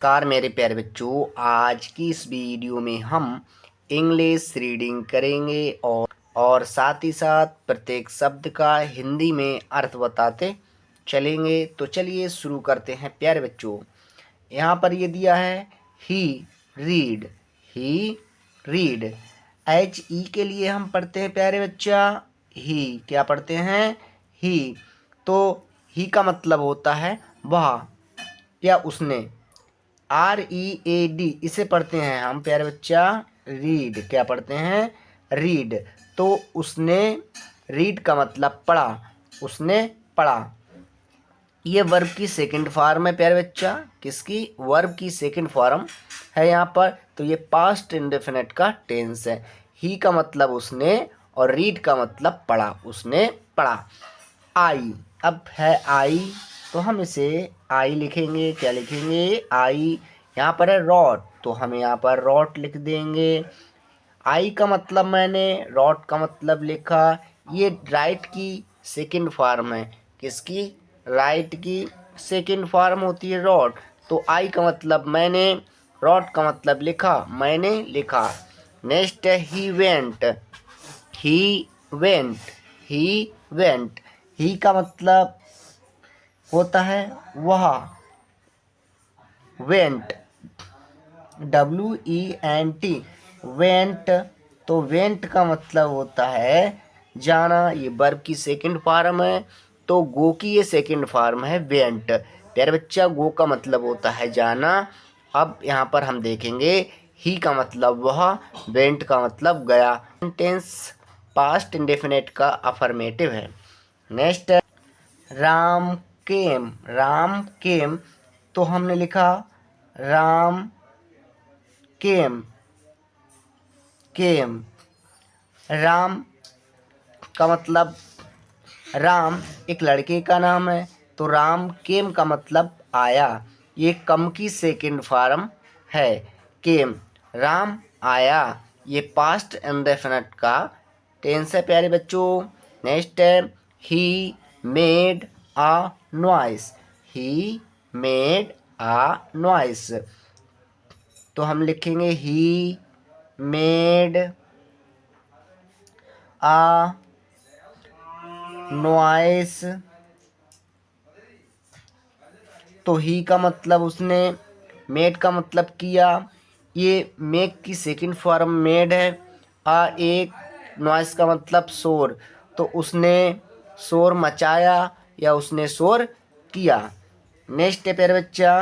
Car मेरे प्यारे बच्चों, आज की इस वीडियो में हम इंग्लिश रीडिंग करेंगे और साथ ही साथ प्रत्येक शब्द का हिंदी में अर्थ बताते चलेंगे। तो चलिए शुरू करते हैं प्यारे बच्चों। यहाँ पर ये दिया है ही रीड। ही रीड एच ई के लिए हम पढ़ते हैं प्यारे बच्चा ही। क्या पढ़ते हैं? ही। तो ही का मतलब होता है वह या उसने। READ इसे पढ़ते हैं हम प्यारे बच्चा रीड। क्या पढ़ते हैं? रीड। तो उसने रीड का मतलब पढ़ा, उसने पढ़ा। ये वर्ब की सेकंड फॉर्म है प्यारे बच्चा। किसकी? वर्ब की सेकंड फॉर्म है यहाँ पर। तो ये पास्ट इंडेफिनिट का टेंस है। ही का मतलब उसने और रीड का मतलब पढ़ा, उसने पढ़ा। आई, अब है आई तो हम इसे आई लिखेंगे। क्या लिखेंगे? आई। यहाँ पर है रॉट तो हम यहाँ पर रॉट लिख देंगे। आई का मतलब मैंने, रॉट का मतलब लिखा। ये राइट की सेकंड फॉर्म है। किसकी? राइट की सेकंड फॉर्म होती है रॉट। तो आई का मतलब मैंने, रॉट का मतलब लिखा, मैंने लिखा। नेक्स्ट है he went. He went. He went. He का मतलब होता है वह। Went, WENT, went. तो वेंट का मतलब होता है जाना। ये वर्ब की सेकंड फॉर्म है। तो गो की ये सेकंड फॉर्म है वेंट। प्यारे बच्चा, गो का मतलब होता है जाना। अब यहाँ पर हम देखेंगे ही का मतलब वह, वेंट का मतलब गया। टेंस पास्ट इंडेफिनिट का अफर्मेटिव है। नेक्स्ट है राम केम। राम केम तो हमने लिखा राम केम। केम, राम का मतलब, राम एक लड़के का नाम है। तो राम केम का मतलब आया। ये कम की सेकंड फॉर्म है। केम, राम आया। ये पास्ट इंडेफिनिट का टेंस है प्यारे बच्चों। नेक्स्ट है he made a noise. He made a noise तो हम लिखेंगे ही मेड आ नॉइस। तो ही का मतलब उसने, मेड का मतलब किया। ये मेक की सेकंड फॉर्म मेड है। एक नॉइस का मतलब शोर। तो उसने शोर मचाया या उसने शोर किया। नेक्स्ट है प्यारे बच्चा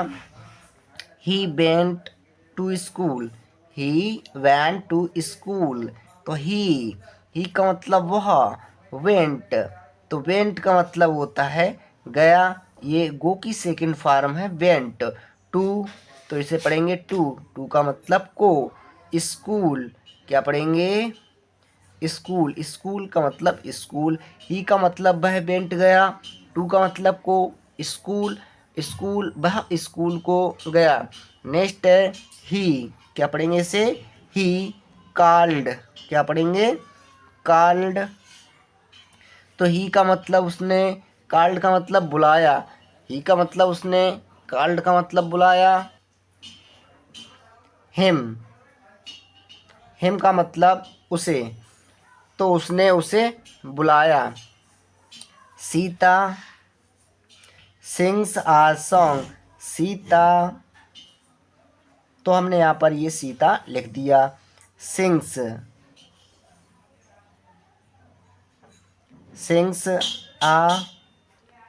he went to school. He went to school तो ही का मतलब वह, वेंट। तो वेंट का मतलब होता है गया। ये गो की सेकंड फॉर्म है वेंट। टू तो इसे पढ़ेंगे टू। टू का मतलब को। स्कूल, क्या पढ़ेंगे? स्कूल। स्कूल का मतलब स्कूल। ही का मतलब वह वेंट गया। टू का मतलब को। स्कूल, स्कूल वह स्कूल को गया। नेक्स्ट है ही। क्या पढ़ेंगे इसे? He called. क्या पढ़ेंगे? कॉल्ड। तो ही का मतलब उसने, कॉल्ड का मतलब बुलाया। ही का मतलब उसने, कॉल्ड का मतलब बुलाया। हिम, हिम का मतलब उसे। तो उसने उसे बुलाया। सीता सिंग्स आ सॉन्ग। सीता तो हमने यहाँ पर ये सीता लिख दिया। Sings, sings uh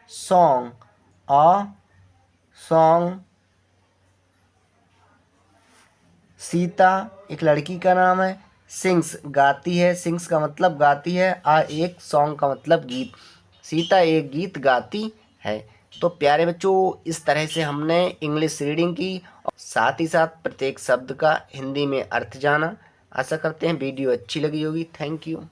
song. A song. Sita एक लड़की का नाम है। सिंग्स गाती है। सिंग्स का मतलब गाती है। एक सॉन्ग का मतलब गीत। सीता एक गीत गाती है। तो प्यारे बच्चों, इस तरह से हमने इंग्लिश रीडिंग की और साथ ही साथ प्रत्येक शब्द का हिंदी में अर्थ जाना। आशा करते हैं वीडियो अच्छी लगी होगी। Thank you.